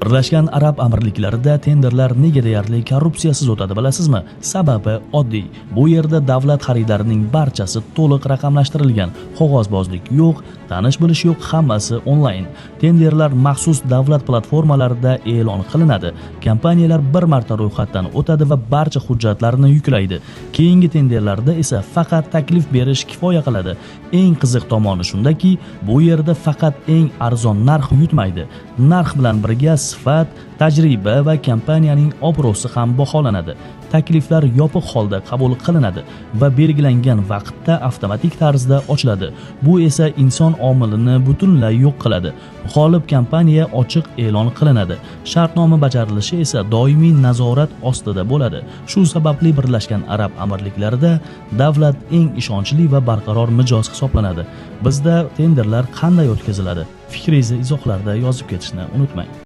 Birlashgan Arab Amirliklarida tenderlar nega deyarli korrupsiyasiz o'tadi bilasizmi? Sababi oddiy. Bu yerda davlat xaridlarining barchasi to'liq raqamlashtirilgan. Qog'ozbozlik yo'q, tanish-bilish yo'q, hammasi onlayn. Tenderlar maxsus davlat platformalarida e'lon qilinadi. Kompaniyalar bir marta ro'yxatdan o'tadi va barcha hujjatlarni yuklaydi. Keyingi tenderlarda esa faqat taklif berish kifoya qiladi. Eng qiziq tomoni shundaki, bu yerda faqat eng arzon narx yutmaydi. Narx bilan birga sifat, tajriba va kompaniyaning obro'si ham baholanadi. Takliflar yopiq holda qabul qilinadi va belgilangan vaqtda avtomatik tarzda ochiladi. Bu esa inson omilini butunlay yo'q qiladi. G'olib kompaniya ochiq e'lon qilinadi. Shartnoma bajarilishi esa doimiy nazorat ostida bo'ladi. Shu sababli Birlashgan Arab Amirliklarida davlat eng ishonchli va barqaror mijoz hisoblanadi. Bizda tenderlar qanday o'tkaziladi? Fikringizni izohlarda yozib ketishni unutmang.